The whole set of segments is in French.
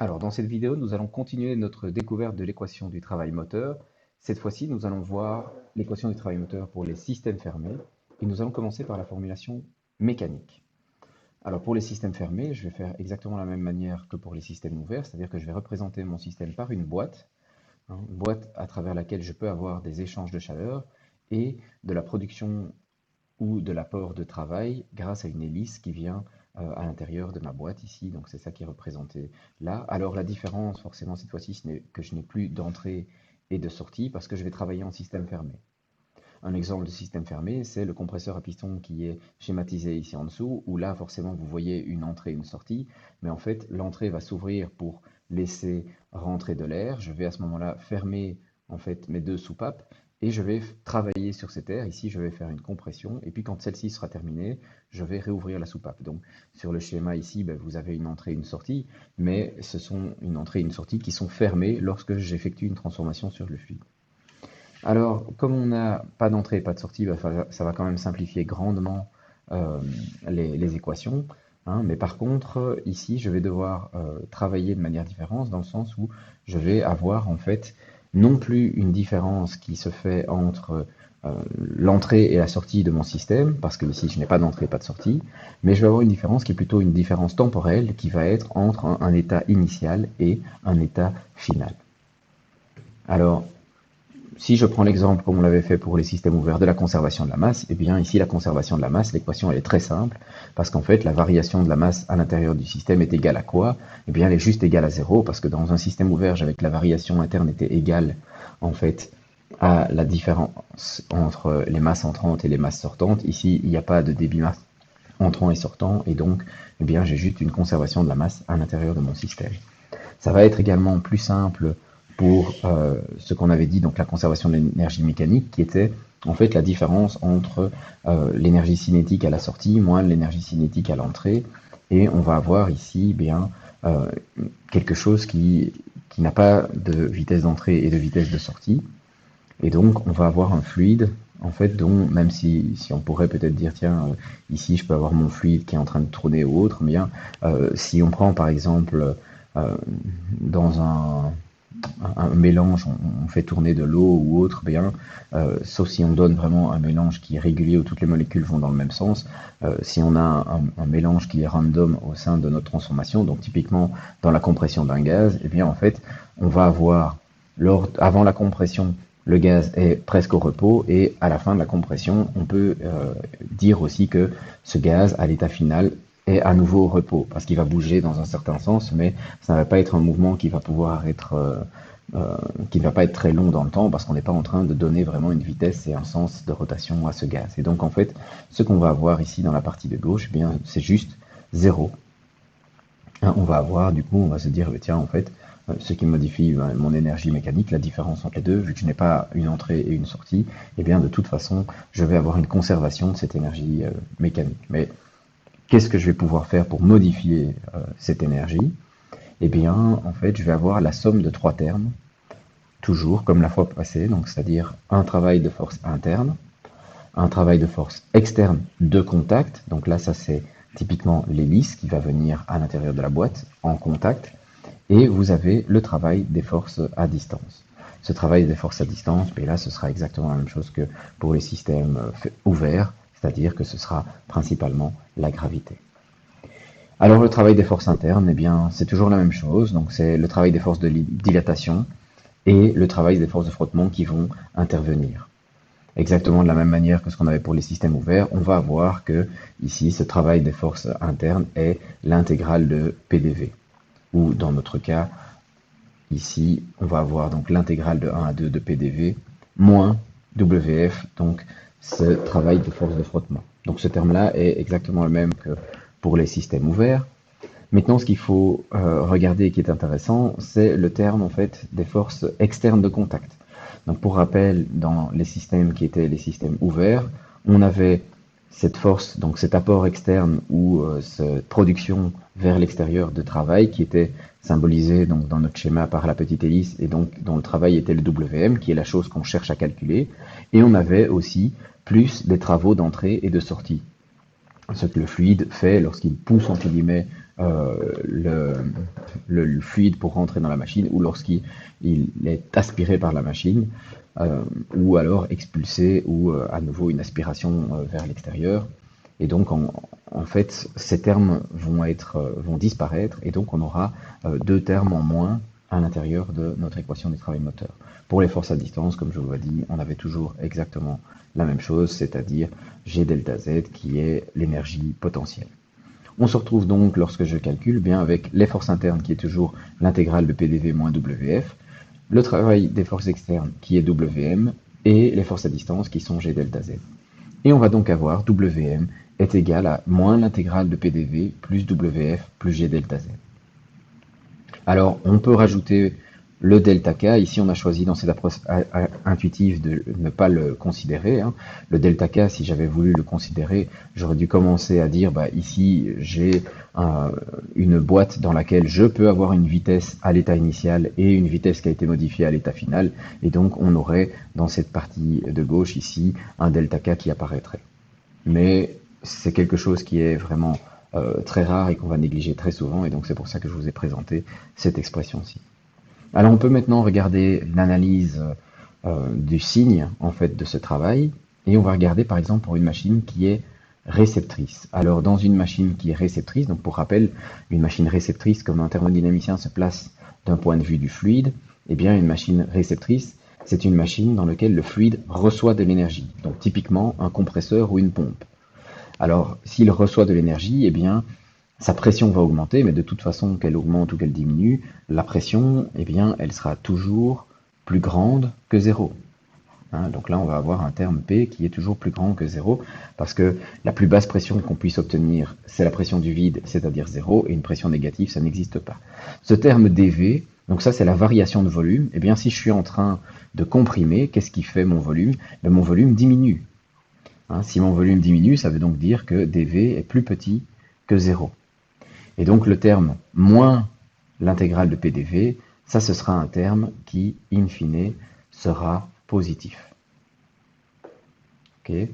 Alors, dans cette vidéo, nous allons continuer notre découverte de l'équation du travail moteur. Cette fois-ci, nous allons voir l'équation du travail moteur pour les systèmes fermés et nous allons commencer par la formulation mécanique. Alors, pour les systèmes fermés, je vais faire exactement la même manière que pour les systèmes ouverts, c'est-à-dire que je vais représenter mon système par une boîte à travers laquelle je peux avoir des échanges de chaleur et de la production ou de l'apport de travail grâce à une hélice qui vient à l'intérieur de ma boîte ici, donc c'est ça qui est représenté là. Alors la différence forcément cette fois-ci, c'est que je n'ai plus d'entrée et de sortie parce que je vais travailler en système fermé. Un exemple de système fermé, c'est le compresseur à piston qui est schématisé ici en dessous, où là forcément vous voyez une entrée et une sortie, mais en fait l'entrée va s'ouvrir pour laisser rentrer de l'air. Je vais à ce moment-là fermer en fait mes deux soupapes et je vais travailler sur cet air. Ici je vais faire une compression et puis quand celle-ci sera terminée, je vais réouvrir la soupape. Donc sur le schéma ici, vous avez une entrée et une sortie, mais ce sont une entrée et une sortie qui sont fermées lorsque j'effectue une transformation sur le fluide. Alors, comme on n'a pas d'entrée et pas de sortie, ça va quand même simplifier grandement euh, les équations, hein. Mais par contre, ici, je vais devoir travailler de manière différente dans le sens où je vais avoir en fait non plus une différence qui se fait entre l'entrée et la sortie de mon système, parce que ici, je n'ai pas d'entrée et pas de sortie, mais je vais avoir une différence qui est plutôt une différence temporelle qui va être entre un état initial et un état final. Alors, si je prends l'exemple, comme on l'avait fait pour les systèmes ouverts, de la conservation de la masse, eh bien ici, la conservation de la masse, l'équation elle est très simple, parce qu'en fait, la variation de la masse à l'intérieur du système est égale à quoi? Eh bien, elle est juste égale à zéro, parce que dans un système ouvert, j'avais que la variation interne était égale, en fait, à la différence entre les masses entrantes et les masses sortantes. Ici, il n'y a pas de débit masse entrant et sortant, et donc, eh bien, j'ai juste une conservation de la masse à l'intérieur de mon système. Ça va être également plus simple pour ce qu'on avait dit, donc la conservation de l'énergie mécanique, qui était en fait la différence entre l'énergie cinétique à la sortie moins l'énergie cinétique à l'entrée. Et on va avoir ici bien euh, quelque chose qui n'a pas de vitesse d'entrée et de vitesse de sortie. Et donc on va avoir un fluide, en fait, dont même si on pourrait peut-être dire, tiens, ici je peux avoir mon fluide qui est en train de tourner ou autre, mais bien, si on prend par exemple euh, dans un mélange, on fait tourner de l'eau ou autre, bien, sauf si on donne vraiment un mélange qui est régulier où toutes les molécules vont dans le même sens. Si on a un mélange qui est random au sein de notre transformation, donc typiquement dans la compression d'un gaz, eh bien en fait, on va avoir avant la compression, le gaz est presque au repos et à la fin de la compression, on peut dire aussi que ce gaz à l'état final est à nouveau au repos parce qu'il va bouger dans un certain sens, mais ça ne va pas être un mouvement qui va pouvoir être qui ne va pas être très long dans le temps parce qu'on n'est pas en train de donner vraiment une vitesse et un sens de rotation à ce gaz. Et donc en fait, ce qu'on va avoir ici dans la partie de gauche, eh bien c'est juste zéro. Hein, on va avoir, du coup, on va se dire, tiens, en fait, ce qui modifie mon énergie mécanique, la différence entre les deux, vu que je n'ai pas une entrée et une sortie, eh bien de toute façon, je vais avoir une conservation de cette énergie mécanique. Mais qu'est-ce que je vais pouvoir faire pour modifier cette énergie? Eh bien, en fait, je vais avoir la somme de trois termes, toujours comme la fois passée, donc c'est-à-dire un travail de force interne, un travail de force externe de contact, donc là, ça c'est typiquement l'hélice qui va venir à l'intérieur de la boîte en contact, et vous avez le travail des forces à distance. Ce travail des forces à distance, mais là, ce sera exactement la même chose que pour les systèmes ouverts, c'est-à-dire que ce sera principalement la gravité. Alors le travail des forces internes, eh bien, c'est toujours la même chose. Donc c'est le travail des forces de dilatation et le travail des forces de frottement qui vont intervenir. Exactement de la même manière que ce qu'on avait pour les systèmes ouverts, on va avoir que ici, ce travail des forces internes est l'intégrale de PDV. Ou dans notre cas, ici, on va avoir donc l'intégrale de 1 à 2 de PDV moins WF, donc ce travail de force de frottement. Donc ce terme-là est exactement le même que pour les systèmes ouverts. Maintenant, ce qu'il faut regarder et qui est intéressant, c'est le terme en fait des forces externes de contact. Donc pour rappel, dans les systèmes qui étaient les systèmes ouverts, on avait cette force, donc cet apport externe ou cette production vers l'extérieur de travail qui était symbolisé donc dans notre schéma par la petite hélice et donc dont le travail était le WM, qui est la chose qu'on cherche à calculer. Et on avait aussi plus des travaux d'entrée et de sortie, ce que le fluide fait lorsqu'il pousse entre guillemets le fluide pour rentrer dans la machine ou lorsqu'il est aspiré par la machine, ou alors expulsé ou à nouveau une aspiration vers l'extérieur. Et donc en fait, ces termes vont disparaître et donc on aura deux termes en moins à l'intérieur de notre équation du travail moteur. Pour les forces à distance, comme je vous l'ai dit, on avait toujours exactement la même chose, c'est-à-dire G delta Z qui est l'énergie potentielle. On se retrouve donc, lorsque je calcule, bien avec les forces internes qui est toujours l'intégrale de PDV moins WF, le travail des forces externes qui est WM, et les forces à distance qui sont G delta Z. Et on va donc avoir WM est égal à moins l'intégrale de PDV plus WF plus G delta Z. Alors, on peut rajouter le delta K. Ici, on a choisi dans cette approche intuitive de ne pas le considérer, hein. Le delta K, si j'avais voulu le considérer, j'aurais dû commencer à dire, bah, ici, j'ai une boîte dans laquelle je peux avoir une vitesse à l'état initial et une vitesse qui a été modifiée à l'état final. Et donc, on aurait dans cette partie de gauche ici un delta K qui apparaîtrait. Mais c'est quelque chose qui est vraiment très rare et qu'on va négliger très souvent, et donc c'est pour ça que je vous ai présenté cette expression-ci. Alors on peut maintenant regarder l'analyse du signe en fait de ce travail, et on va regarder par exemple pour une machine qui est réceptrice. Alors dans une machine qui est réceptrice, donc pour rappel, une machine réceptrice comme un thermodynamicien se place d'un point de vue du fluide, eh bien une machine réceptrice, c'est une machine dans laquelle le fluide reçoit de l'énergie, donc typiquement un compresseur ou une pompe. Alors s'il reçoit de l'énergie, eh bien sa pression va augmenter, mais de toute façon, qu'elle augmente ou qu'elle diminue, la pression, eh bien, elle sera toujours plus grande que 0. Hein, donc là, on va avoir un terme P qui est toujours plus grand que 0, parce que la plus basse pression qu'on puisse obtenir, c'est la pression du vide, c'est-à-dire 0, et une pression négative, ça n'existe pas. Ce terme dV, donc ça c'est la variation de volume, eh bien si je suis en train de comprimer, qu'est-ce qui fait mon volume? Ben, mon volume diminue. Hein, si mon volume diminue, ça veut donc dire que dV est plus petit que 0. Et donc le terme moins l'intégrale de PDV, ça ce sera un terme qui, in fine, sera positif. Okay.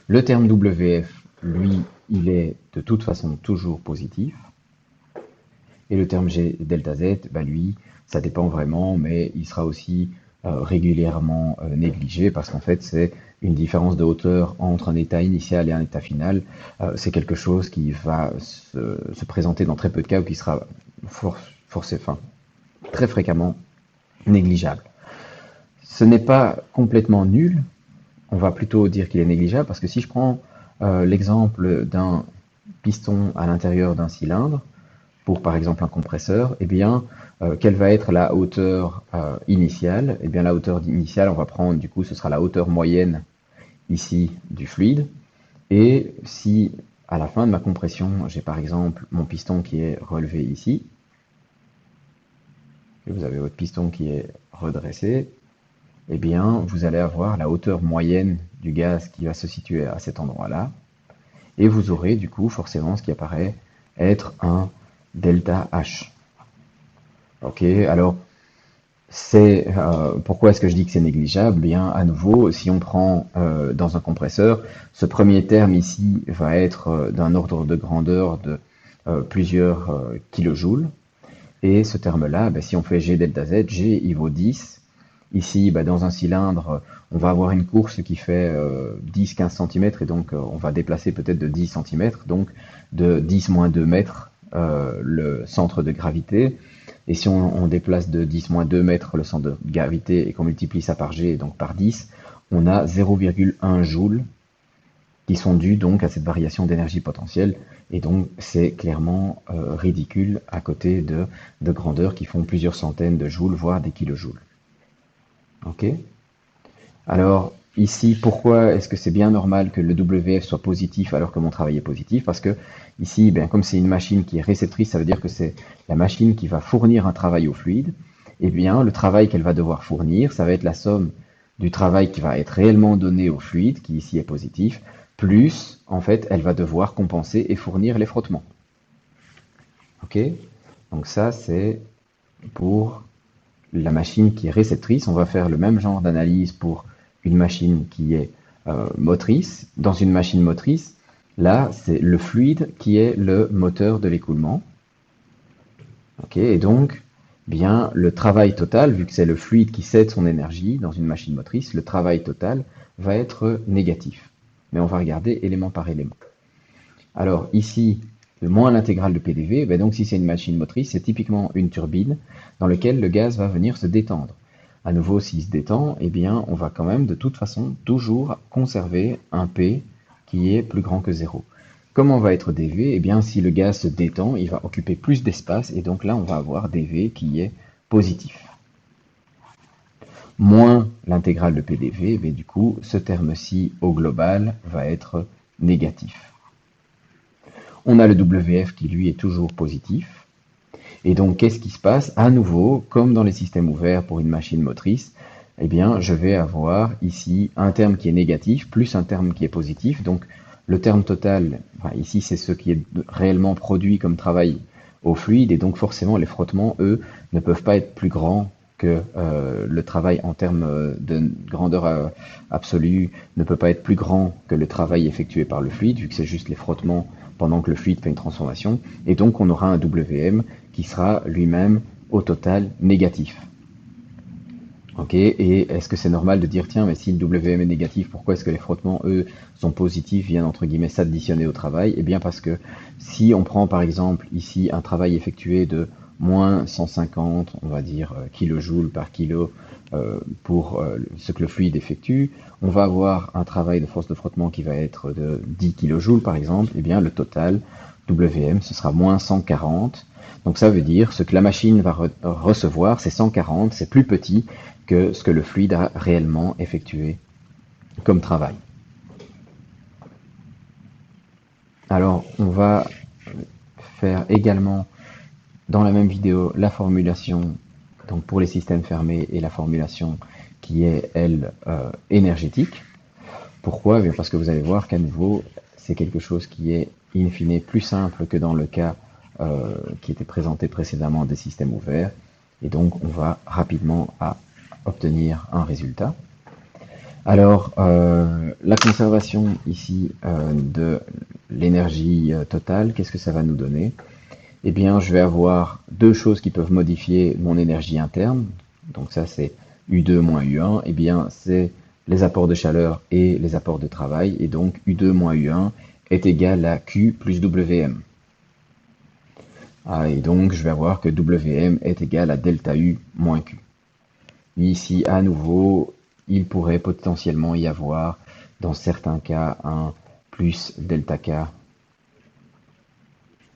Le terme WF, lui, il est de toute façon toujours positif. Et le terme G delta Z, bah lui, ça dépend vraiment, mais il sera aussi régulièrement négligé parce qu'en fait c'est une différence de hauteur entre un état initial et un état final. C'est quelque chose qui va se présenter dans très peu de cas ou qui sera très fréquemment négligeable. Ce n'est pas complètement nul, on va plutôt dire qu'il est négligeable parce que si je prends l'exemple d'un piston à l'intérieur d'un cylindre, pour par exemple un compresseur, eh bien, quelle va être la hauteur initiale? Eh bien, la hauteur initiale, on va prendre, du coup, ce sera la hauteur moyenne ici du fluide. Et si à la fin de ma compression, j'ai par exemple mon piston qui est relevé ici, et vous avez votre piston qui est redressé, eh bien, vous allez avoir la hauteur moyenne du gaz qui va se situer à cet endroit-là. Et vous aurez, du coup, forcément, ce qui apparaît être un delta H. Ok, alors pourquoi est-ce que je dis que c'est négligeable? Bien, à nouveau, si on prend dans un compresseur, ce premier terme ici va être d'un ordre de grandeur de plusieurs kilojoules. Et ce terme-là, ben, si on fait G delta Z, G il vaut 10. Ici, ben, dans un cylindre, on va avoir une course qui fait 10-15 cm, et donc on va déplacer peut-être de 10 cm, donc de 10 moins 2 mètres le centre de gravité. Et si on déplace de 10 moins 2 mètres le centre de gravité et qu'on multiplie ça par G, donc par 10, on a 0,1 joule qui sont dus donc à cette variation d'énergie potentielle. Et donc c'est clairement ridicule à côté de grandeurs qui font plusieurs centaines de joules, voire des kilojoules. Ok. Alors ici, pourquoi est-ce que c'est bien normal que le WF soit positif alors que mon travail est positif? Parce que ici, ben, comme c'est une machine qui est réceptrice, ça veut dire que c'est la machine qui va fournir un travail au fluide. Eh bien, le travail qu'elle va devoir fournir, ça va être la somme du travail qui va être réellement donné au fluide, qui ici est positif, plus, en fait, elle va devoir compenser et fournir les frottements. Ok? Donc ça, c'est pour la machine qui est réceptrice. On va faire le même genre d'analyse pour une machine qui est motrice. Dans une machine motrice, Là, c'est le fluide qui est le moteur de l'écoulement. Ok, et donc, bien, le travail total, vu que c'est le fluide qui cède son énergie dans une machine motrice, le travail total va être négatif. Mais on va regarder élément par élément. Alors ici, le moins l'intégrale de PDV, ben donc si c'est une machine motrice, c'est typiquement une turbine dans laquelle le gaz va venir se détendre. À nouveau, s'il se détend, eh bien, on va quand même de toute façon toujours conserver un P qui est plus grand que 0. Comment va être dV? Eh bien, si le gaz se détend, il va occuper plus d'espace et donc là, on va avoir dV qui est positif. Moins l'intégrale de PDV, mais du coup, ce terme-ci au global va être négatif. On a le WF qui lui est toujours positif. Et donc, qu'est-ce qui se passe? À nouveau, comme dans les systèmes ouverts pour une machine motrice, eh bien, je vais avoir ici un terme qui est négatif plus un terme qui est positif. Donc, le terme total, enfin, ici, c'est ce qui est réellement produit comme travail au fluide. Et donc, forcément, les frottements, eux, ne peuvent pas être plus grands que le travail en termes de grandeur absolue ne peut pas être plus grand que le travail effectué par le fluide, vu que c'est juste les frottements pendant que le fluide fait une transformation. Et donc, on aura un WM qui sera lui-même au total négatif. Ok, et est-ce que c'est normal de dire, tiens, mais si le WM est négatif, pourquoi est-ce que les frottements, eux, sont positifs, viennent entre guillemets s'additionner au travail? Eh bien parce que si on prend par exemple ici un travail effectué de moins 150, on va dire, kilojoules par kilo pour ce que le fluide effectue, on va avoir un travail de force de frottement qui va être de 10 kilojoules par exemple, eh bien le total WM, ce sera moins 140. Donc ça veut dire ce que la machine va recevoir, c'est 140, c'est plus petit que ce que le fluide a réellement effectué comme travail. Alors, on va faire également dans la même vidéo la formulation donc pour les systèmes fermés et la formulation qui est, elle, énergétique. Pourquoi? Eh bien parce que vous allez voir qu'à nouveau, c'est quelque chose qui est in fine plus simple que dans le cas qui était présenté précédemment des systèmes ouverts. Et donc, on va rapidement à obtenir un résultat. Alors, la conservation ici de l'énergie totale, qu'est-ce que ça va nous donner? Eh bien, je vais avoir deux choses qui peuvent modifier mon énergie interne. Donc ça, c'est U2 moins U1. Eh bien, c'est les apports de chaleur et les apports de travail. Et donc, U2 moins U1 est égal à Q plus WM. Ah, et donc, je vais avoir que WM est égal à delta U moins Q. Ici, à nouveau, il pourrait potentiellement y avoir, dans certains cas, un plus delta K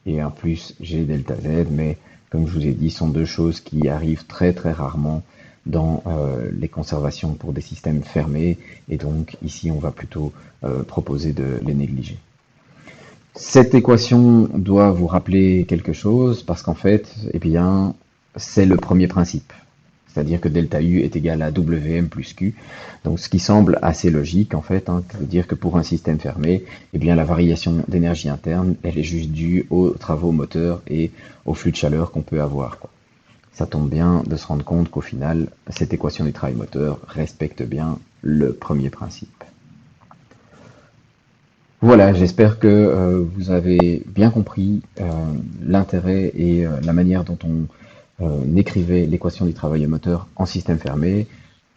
et un plus G delta Z, mais comme je vous ai dit, ce sont deux choses qui arrivent très très rarement dans les conservations pour des systèmes fermés, et donc ici on va plutôt proposer de les négliger. Cette équation doit vous rappeler quelque chose, parce qu'en fait, eh bien, c'est le premier principe. C'est-à-dire que delta U est égal à WM plus Q. Donc, ce qui semble assez logique, en fait, de dire que pour un système fermé, eh bien, la variation d'énergie interne, elle est juste due aux travaux moteurs et au flux de chaleur qu'on peut avoir, quoi. Ça tombe bien de se rendre compte qu'au final, cette équation du travail moteur respecte bien le premier principe. Voilà, j'espère que vous avez bien compris l'intérêt et la manière dont on écrivait l'équation du travail moteur en système fermé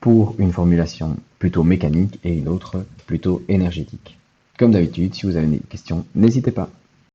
pour une formulation plutôt mécanique et une autre plutôt énergétique. Comme d'habitude, si vous avez des questions, n'hésitez pas.